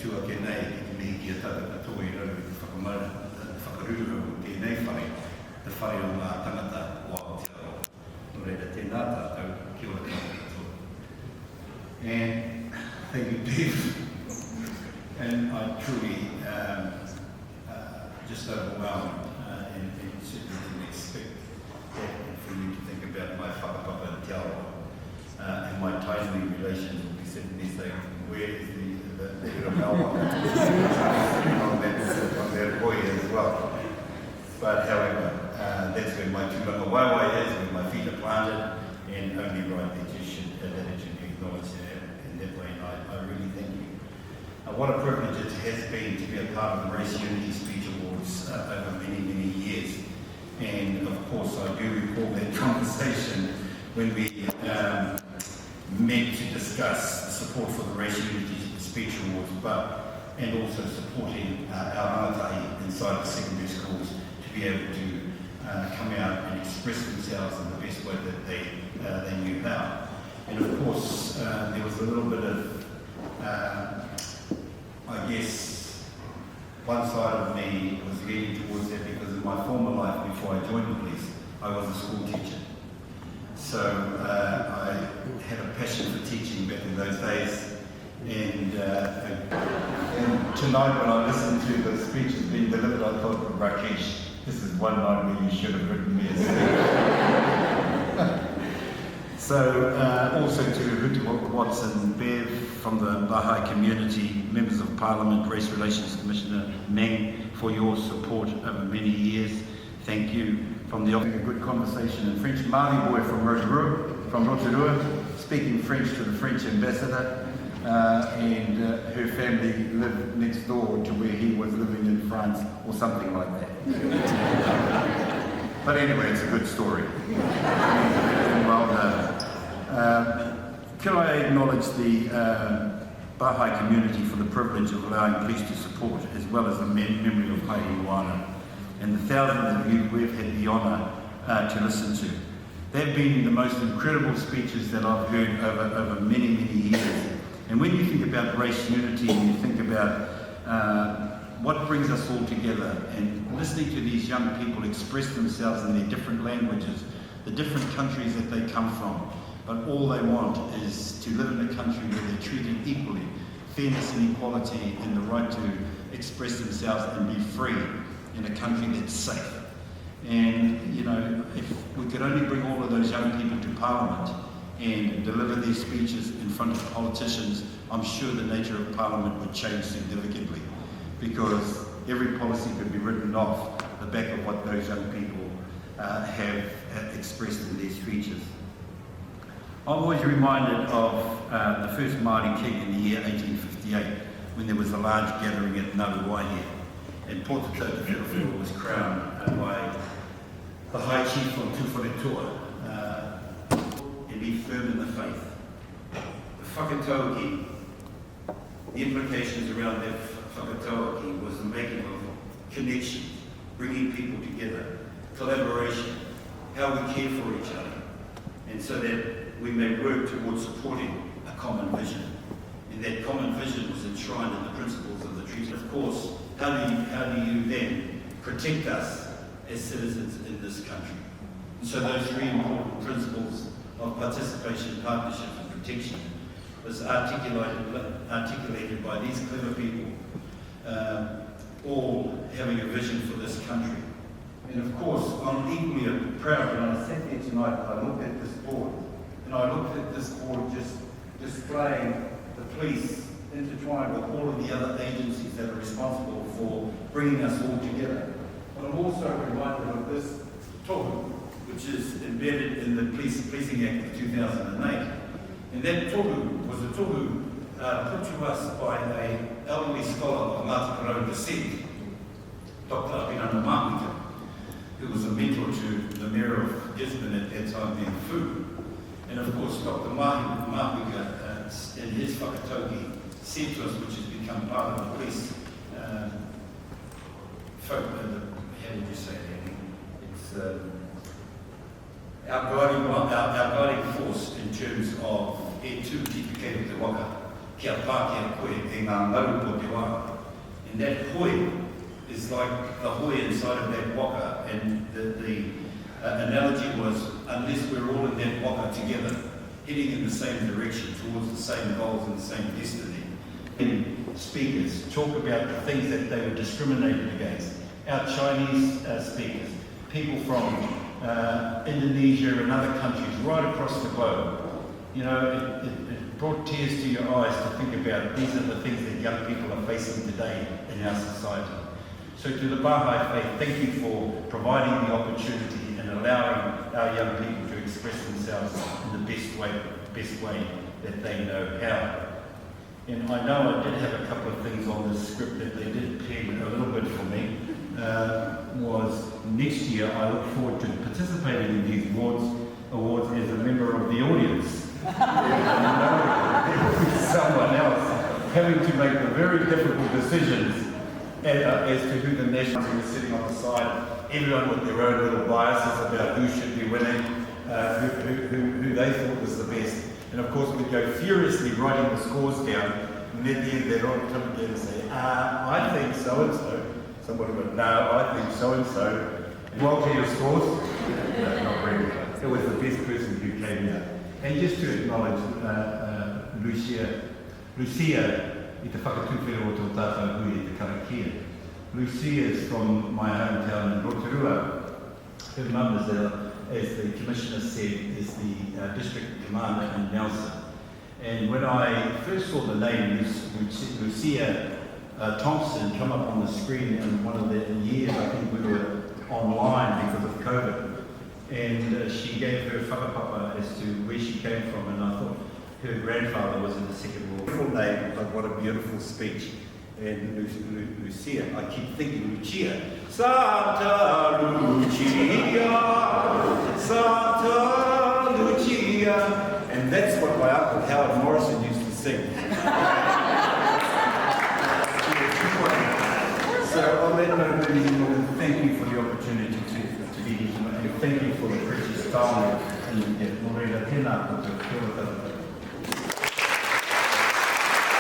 tuake nei ki te mihi ki a tātaka tō I rau ki te whakaruru o tēnei whare, te whare o ngā tangata o Aotearoa. Nō reira tēnā tātou, kia ora tātou. And thank you, Dave. And I truly just overwhelmed and certainly didn't expect that for you to think about my whakapapa Te Aroha and my timely relations will be sitting there saying, where is the Irameawa? on that boy as well. But however, that's where my tūranga waiwai is, where my feet are planted, and only right that you should acknowledge that in that way. And I really thank you. What a privilege it has been to be a part of the Race Unity Speech Awards over many, many years. And of course, I do recall that conversation when we met to discuss the support for the Race Unity Speech Awards, and also supporting our rangatahi inside the secondary schools to be able to come out and express themselves in the best way that they knew how. And of course, there was a little bit of I guess one side of me was leaning towards that because in my former life before I joined the police, I was a school teacher. So I had a passion for teaching back in those days. And tonight when I listened to the speeches being delivered, I thought, Rakesh, this is one night where you should have written me a speech. So also to Hutu Watson, Bev from the Bahai community, members of Parliament, Race Relations Commissioner Meng, for your support over many years. Thank you. From the offering a good conversation in French. Māori boy from Rotorua, speaking French to the French ambassador, and her family lived next door to where he was living in France, or something like that. But anyway, it's a good story. Well done. Can I acknowledge the Bahai community for the privilege of allowing police to support, as well as the memory of Haere Ioana, and the thousands of youth we've had the honour to listen to. They've been the most incredible speeches that I've heard over many, many years. And when you think about race unity and you think about what brings us all together, and listening to these young people express themselves in their different languages, the different countries that they come from, but all they want is to live in a country where they're treated equally, fairness and equality, and the right to express themselves and be free in a country that's safe. And, you know, if we could only bring all of those young people to Parliament and deliver these speeches in front of politicians, I'm sure the nature of Parliament would change significantly, because every policy could be written off the back of what those young people have expressed in their speeches. I'm always reminded of the first Māori king in the year 1858, when there was a large gathering at Ngāruawāhia, and Pōtatau Te Whenawhenua was crowned by the High Chief from Tuwharetua, and be firm in the faith. The whakatauki, the implications around that whakatauki was the making of connections, bringing people together, collaboration, how we care for each other, and so that we may work towards supporting a common vision. And that common vision was enshrined in the principles of the treaty. Of course, how do you then protect us as citizens in this country? And so those three important principles of participation, partnership and protection was articulated by these clever people, all having a vision for this country. And of course, I'm equally proud when I sat there tonight, I looked at this board, and I looked at this board just displaying the police intertwined with all of the other agencies that are responsible for bringing us all together. But I'm also reminded of this tohu, which is embedded in the Policing Act of 2008. And that tohu was a tohu put to us by an elderly scholar of Ngāti Porou descent, Dr. Apirana Māpika, who was a mentor to the Mayor of Gisborne at that time, being Fu. And of course, Dr. Māpika, in his whakatauki, said to us, which has become part of the police folk, how would you say that? It's our guiding force in terms of e tū tipikei o te waka, kia pā kia koe e ngā maru po te wā. And that hoi is like the hoi inside of that waka, and the analogy was, unless we're all in that waka together, heading in the same direction, towards the same goals and the same destiny. And speakers talk about the things that they were discriminated against. Our Chinese speakers, people from Indonesia and other countries right across the globe. You know, it brought tears to your eyes to think about these are the things that young people are facing today in our society. So to the Baha'i faith, thank you for providing the opportunity and allowing our young people to express themselves in the best way that they know how. And I know I did have a couple of things on the script that they did pen a little bit for me. Was next year I look forward to participating in these awards as a member of the audience. Someone else having to make the very difficult decisions as to who the national team is sitting on the side, everyone with their own little biases about who should be winning, who they thought was the best. And of course we'd go furiously writing the scores down, and at the end they'd all come together and say, I think so-and-so. Somebody went, no, I think so-and-so. Well, to your scores? No, not really. It was the best person who came out. And just to acknowledge Lucia, i te whakatuwhero o tō tātou hui i te karakia. Lucia is from my hometown in Rotorua. Her mum is, as the Commissioner said, is the District Commander in Nelson. And when I first saw the name Lucia Thompson come up on the screen in one of the years, I think we were online because of COVID, and she gave her whakapapa as to where she came from, and I thought her grandfather was in the Second World War. Beautiful name, but what a beautiful speech. And Lucia, I keep thinking Lucia. Santa Lucia, Santa Lucia. And that's what my uncle Howard Morrison used to sing. So on that note, ladies and gentlemen, thank you for the opportunity to be here tonight, and thank you for the precious time. And